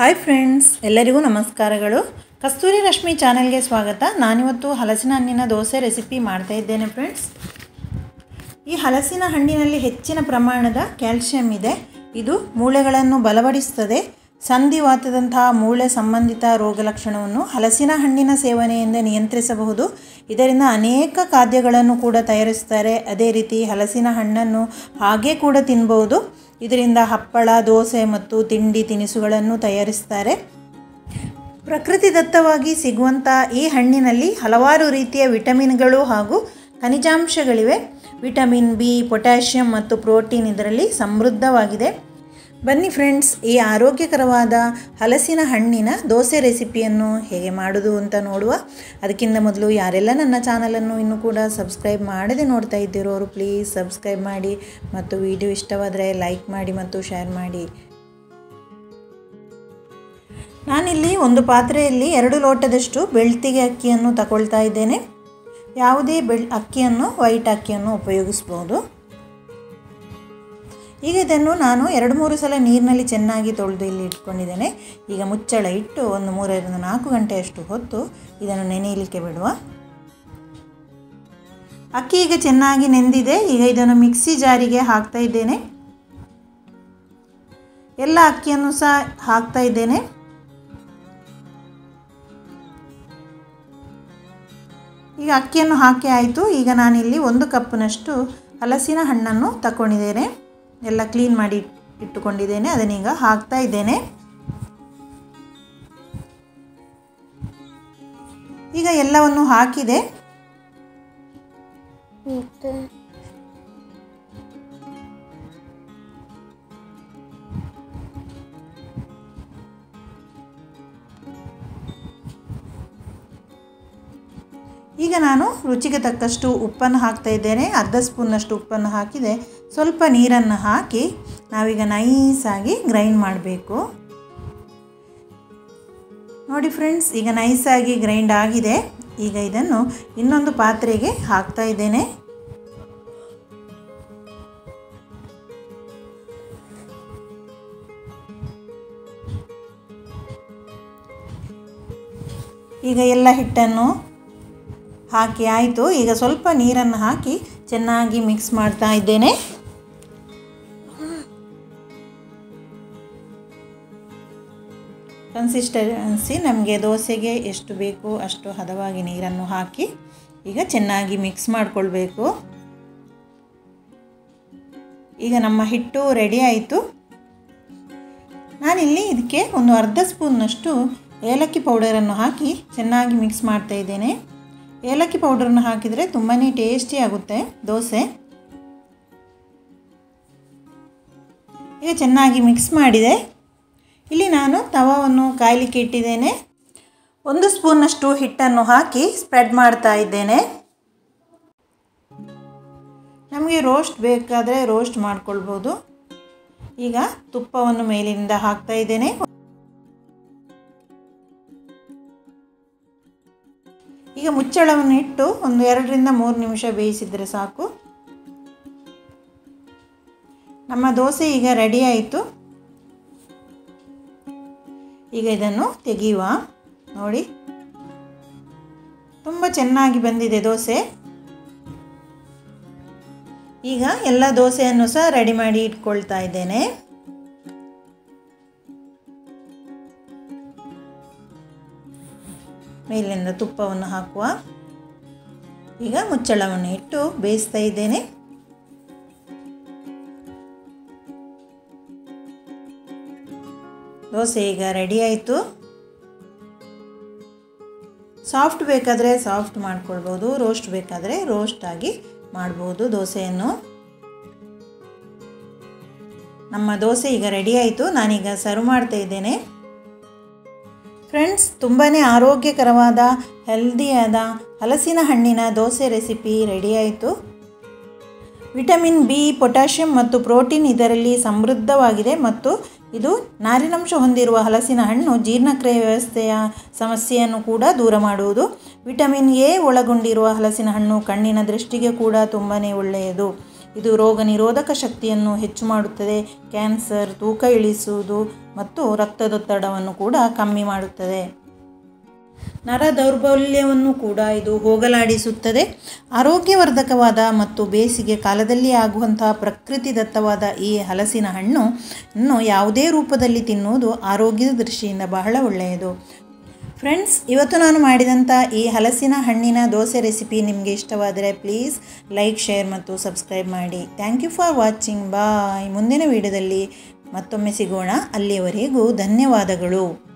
Hi friends, ಎಲ್ಲರಿಗೂ ನಮಸ್ಕಾರಗಳು. ಕಸ್ತೂರಿ ರಶ್ಮಿ ಚಾನೆಲ್ಗೆ ಸ್ವಾಗತ. ನಾನಿವತ್ತು ಹಲಸಿನ ಹಣ್ಣಿನ ದೋಸೆ ರೆಸಿಪಿ ಮಾಡ್ತಾ ಇದ್ದೇನೆ ಫ್ರೆಂಡ್ಸ್. ಈ ಹಲಸಿನ ಹಣ್ಣಿನಲ್ಲಿ ಹೆಚ್ಚಿನ ಪ್ರಮಾಣದ ಕ್ಯಾಲ್ಸಿಯಂ ಇದೆ. ಇದು ಮೂಳೆಗಳನ್ನು ಬಲಪಡಿಸುತ್ತದೆ. ಸಂಧಿವಾತದಂತಹ ಮೂಳೆ ಸಂಬಂಧಿತ ರೋಗ ಲಕ್ಷಣವನ್ನು ಹಲಸಿನ ಹಣ್ಣಿನ ಸೇವನೆಯಿಂದ ನಿಯಂತ್ರಿಸಬಹುದು. ಇದರಿಂದ ಅನೇಕ ಖಾದ್ಯಗಳನ್ನು ಕೂಡ ತಯಾರಿಸುತ್ತಾರೆ. ಅದೇ ರೀತಿ ಹಲಸಿನ ಹಣ್ಣನ್ನು ಹಾಗೆ ಕೂಡ ತಿನ್ನಬಹುದು. ಇದರಿಂದ ಹಪ್ಪಳ, ದೋಸೆ ಮತ್ತು ತಿಂಡಿ ತಿನಿಸುಗಳನ್ನು ತಯಾರಿಸುತ್ತಾರೆ. ಪ್ರಕೃತಿದತ್ತವಾಗಿ ಸಿಗುವಂಥ ಈ ಹಣ್ಣಿನಲ್ಲಿ ಹಲವಾರು ರೀತಿಯ ವಿಟಮಿನ್ಗಳು ಹಾಗೂ ಖನಿಜಾಂಶಗಳಿವೆ. ವಿಟಮಿನ್ ಬಿ, ಪೊಟ್ಯಾಷಿಯಂ ಮತ್ತು ಪ್ರೋಟೀನ್ ಇದರಲ್ಲಿ ಸಮೃದ್ಧವಾಗಿದೆ. ಬನ್ನಿ ಫ್ರೆಂಡ್ಸ್, ಈ ಆರೋಗ್ಯಕರವಾದ ಹಲಸಿನ ಹಣ್ಣಿನ ದೋಸೆ ರೆಸಿಪಿಯನ್ನು ಹೇಗೆ ಮಾಡೋದು ಅಂತ ನೋಡುವ. ಅದಕ್ಕಿಂತ ಮೊದಲು ಯಾರೆಲ್ಲ ನನ್ನ ಚಾನಲನ್ನು ಇನ್ನೂ ಕೂಡ ಸಬ್ಸ್ಕ್ರೈಬ್ ಮಾಡದೆ ನೋಡ್ತಾ ಇದ್ದೀರೋರು ಪ್ಲೀಸ್ ಸಬ್ಸ್ಕ್ರೈಬ್ ಮಾಡಿ ಮತ್ತು ವಿಡಿಯೋ ಇಷ್ಟವಾದರೆ ಲೈಕ್ ಮಾಡಿ ಮತ್ತು ಶೇರ್ ಮಾಡಿ. ನಾನಿಲ್ಲಿ ಒಂದು ಪಾತ್ರೆಯಲ್ಲಿ 2 ಲೋಟದಷ್ಟು ಬೆಳ್ತಿಗೆ ಅಕ್ಕಿಯನ್ನು ತಗೊಳ್ತಾ ಇದ್ದೇನೆ. ಯಾವುದೇ ಅಕ್ಕಿಯನ್ನು, ವೈಟ್ ಅಕ್ಕಿಯನ್ನು ಉಪಯೋಗಿಸ್ಬೋದು. ಈಗ ಇದನ್ನು ನಾನು 2-3 ಸಲ ನೀರಿನಲ್ಲಿ ಚೆನ್ನಾಗಿ ತೊಳೆದು ಇಲ್ಲಿ ಇಟ್ಕೊಂಡಿದ್ದೇನೆ. ಈಗ ಮುಚ್ಚಳ ಇಟ್ಟು ಒಂದು 3-4 ಗಂಟೆಯಷ್ಟು ಹೊತ್ತು ಇದನ್ನು ನೆನೆಯಲಿಕ್ಕೆ ಬಿಡುವ. ಅಕ್ಕಿ ಈಗ ಚೆನ್ನಾಗಿ ನೆಂದಿದೆ. ಈಗ ಇದನ್ನು ಮಿಕ್ಸಿ ಜಾರಿಗೆ ಹಾಕ್ತಾ ಇದ್ದೇನೆ. ಎಲ್ಲ ಅಕ್ಕಿಯನ್ನು ಸಹ ಹಾಕ್ತಾ ಇದ್ದೇನೆ. ಈಗ ಅಕ್ಕಿಯನ್ನು ಹಾಕಿ ಆಯಿತು. ಈಗ ನಾನಿಲ್ಲಿ 1 ಕಪ್ನಷ್ಟು ಹಲಸಿನ ಹಣ್ಣನ್ನು ತಗೊಂಡಿದ್ದೇನೆ. ಎಲ್ಲ ಕ್ಲೀನ್ ಮಾಡಿ ಇಟ್ಟುಕೊಂಡಿದ್ದೇನೆ. ಅದನ್ನೀಗ ಹಾಕ್ತಾ ಇದ್ದೇನೆ. ಈಗ ಎಲ್ಲವನ್ನು ಹಾಕಿದೆ. ಈಗ ನಾನು ರುಚಿಗೆ ತಕ್ಕಷ್ಟು ಉಪ್ಪನ್ನು ಹಾಕ್ತಾ ಇದ್ದೇನೆ. ಅರ್ಧ ಸ್ಪೂನ್ನಷ್ಟು ಉಪ್ಪನ್ನು ಹಾಕಿದೆ. ಸ್ವಲ್ಪ ನೀರನ್ನು ಹಾಕಿ ನಾವೀಗ ನೈಸಾಗಿ ಗ್ರೈಂಡ್ ಮಾಡಬೇಕು. ನೋಡಿ ಫ್ರೆಂಡ್ಸ್, ಈಗ ನೈಸಾಗಿ ಗ್ರೈಂಡ್ ಆಗಿದೆ. ಈಗ ಇದನ್ನು ಇನ್ನೊಂದು ಪಾತ್ರೆಗೆ ಹಾಕ್ತಾ ಇದ್ದೇನೆ. ಈಗ ಎಲ್ಲ ಹಿಟ್ಟನ್ನು ಹಾಕಿ ಆಯಿತು. ಈಗ ಸ್ವಲ್ಪ ನೀರನ್ನು ಹಾಕಿ ಚೆನ್ನಾಗಿ ಮಿಕ್ಸ್ ಮಾಡ್ತಾ ಇದ್ದೇನೆ. ಕನ್ಸಿಸ್ಟೆನ್ಸಿ ನಮಗೆ ದೋಸೆಗೆ ಎಷ್ಟು ಬೇಕು ಅಷ್ಟು ಹದವಾಗಿ ನೀರನ್ನು ಹಾಕಿ ಈಗ ಚೆನ್ನಾಗಿ ಮಿಕ್ಸ್ ಮಾಡಿಕೊಳ್ಬೇಕು. ಈಗ ನಮ್ಮ ಹಿಟ್ಟು ರೆಡಿ ಆಯಿತು. ನಾನಿಲ್ಲಿ ಇದಕ್ಕೆ ಒಂದು ಅರ್ಧ ಸ್ಪೂನ್ನಷ್ಟು ಏಲಕ್ಕಿ ಪೌಡರನ್ನು ಹಾಕಿ ಚೆನ್ನಾಗಿ ಮಿಕ್ಸ್ ಮಾಡ್ತಾ ಇದ್ದೇನೆ. ಏಲಕ್ಕಿ ಪೌಡರನ್ನು ಹಾಕಿದರೆ ತುಂಬಾ ಟೇಸ್ಟಿ ಆಗುತ್ತೆ ದೋಸೆ. ಈಗ ಚೆನ್ನಾಗಿ ಮಿಕ್ಸ್ ಮಾಡಿದೆ. ಇಲ್ಲಿ ನಾನು ತವಾವನ್ನು ಕಾಯಲಿಕ್ಕೆ ಇಟ್ಟಿದ್ದೇನೆ. 1 ಸ್ಪೂನ್ನಷ್ಟು ಹಿಟ್ಟನ್ನು ಹಾಕಿ ಸ್ಪ್ರೆಡ್ ಮಾಡ್ತಾ ಇದ್ದೇನೆ. ನಮಗೆ ರೋಸ್ಟ್ ಬೇಕಾದರೆ ರೋಸ್ಟ್ ಮಾಡ್ಕೊಳ್ಬೋದು. ಈಗ ತುಪ್ಪವನ್ನು ಮೇಲಿನಿಂದ ಹಾಕ್ತಾ ಇದ್ದೇನೆ. ಈಗ ಮುಚ್ಚಳವನ್ನು ಇಟ್ಟು ಒಂದು 2-3 ನಿಮಿಷ ಬೇಯಿಸಿದರೆ ಸಾಕು. ನಮ್ಮ ದೋಸೆ ಈಗ ರೆಡಿ ಆಯಿತು. ಈಗ ಇದನ್ನು ತೆಗೆಯುವ. ನೋಡಿ, ತುಂಬ ಚೆನ್ನಾಗಿ ಬಂದಿದೆ ದೋಸೆ. ಈಗ ಎಲ್ಲ ದೋಸೆಯನ್ನು ಸಹ ರೆಡಿ ಮಾಡಿ ಇಟ್ಕೊಳ್ತಾ ಇದ್ದೇನೆ. ಮೇಲಿನಿಂದ ತುಪ್ಪವನ್ನು ಹಾಕುವ. ಈಗ ಮುಚ್ಚಳವನ್ನು ಇಟ್ಟು ಬೇಯಿಸ್ತಾ ಇದ್ದೇನೆ. ದೋಸೆ ಈಗ ರೆಡಿ ಆಯಿತು. ಸಾಫ್ಟ್ ಬೇಕಾದರೆ ಸಾಫ್ಟ್ ಮಾಡ್ಕೊಳ್ಬೋದು, ರೋಸ್ಟ್ ಬೇಕಾದರೆ ರೋಸ್ಟ್ ಆಗಿ ಮಾಡ್ಬೋದು ದೋಸೆಯನ್ನು. ನಮ್ಮ ದೋಸೆ ಈಗ ರೆಡಿ ಆಯಿತು. ನಾನೀಗ ಸರ್ವ್ ಮಾಡ್ತಾ ಇದ್ದೇನೆ. ಫ್ರೆಂಡ್ಸ್, ತುಂಬಾ ಆರೋಗ್ಯಕರವಾದ ಹೆಲ್ದಿಯಾದ ಹಲಸಿನ ಹಣ್ಣಿನ ದೋಸೆ ರೆಸಿಪಿ ರೆಡಿ ಆಯಿತು. ವಿಟಮಿನ್ ಬಿ, ಪೊಟ್ಯಾಷಿಯಂ ಮತ್ತು ಪ್ರೋಟೀನ್ ಇದರಲ್ಲಿ ಸಮೃದ್ಧವಾಗಿದೆ ಮತ್ತು ಇದು ನಾರಿನಂಶ ಹೊಂದಿರುವ ಹಲಸಿನ ಹಣ್ಣು ಜೀರ್ಣಕ್ರಿಯೆ ವ್ಯವಸ್ಥೆಯ ಸಮಸ್ಯೆಯನ್ನು ಕೂಡ ದೂರ ಮಾಡುವುದು. ವಿಟಮಿನ್ ಎ ಒಳಗೊಂಡಿರುವ ಹಲಸಿನ ಹಣ್ಣು ಕಣ್ಣಿನ ದೃಷ್ಟಿಗೆ ಕೂಡ ತುಂಬಾ ಒಳ್ಳೆಯದು. ಇದು ರೋಗ ನಿರೋಧಕ ಶಕ್ತಿಯನ್ನು ಹೆಚ್ಚು ಮಾಡುತ್ತದೆ, ಕ್ಯಾನ್ಸರ್, ತೂಕ ಇಳಿಸುವುದು ಮತ್ತು ರಕ್ತದೊತ್ತಡವನ್ನು ಕೂಡ ಕಮ್ಮಿ ಮಾಡುತ್ತದೆ. ನರ ದೌರ್ಬಲ್ಯವನ್ನು ಕೂಡ ಇದು ಹೋಗಲಾಡಿಸುತ್ತದೆ. ಆರೋಗ್ಯವರ್ಧಕವಾದ ಮತ್ತು ಬೇಸಿಗೆ ಕಾಲದಲ್ಲಿ ಆಗುವಂತಹ ಪ್ರಕೃತಿದತ್ತವಾದ ಈ ಹಲಸಿನ ಹಣ್ಣು ಯಾವುದೇ ರೂಪದಲ್ಲಿ ತಿನ್ನುವುದು ಆರೋಗ್ಯದ ದೃಷ್ಟಿಯಿಂದ ಬಹಳ ಒಳ್ಳೆಯದು. ಫ್ರೆಂಡ್ಸ್, ಇವತ್ತು ನಾನು ಮಾಡಿದಂಥ ಈ ಹಲಸಿನ ಹಣ್ಣಿನ ದೋಸೆ ರೆಸಿಪಿ ನಿಮಗೆ ಇಷ್ಟವಾದರೆ ಪ್ಲೀಸ್ ಲೈಕ್, ಶೇರ್ ಮತ್ತು ಸಬ್ಸ್ಕ್ರೈಬ್ ಮಾಡಿ. Thank you for watching. Bye. ಮುಂದಿನ ವಿಡಿಯೋದಲ್ಲಿ ಮತ್ತೊಮ್ಮೆ ಸಿಗೋಣ. ಅಲ್ಲಿಯವರೆಗೂ ಧನ್ಯವಾದಗಳು.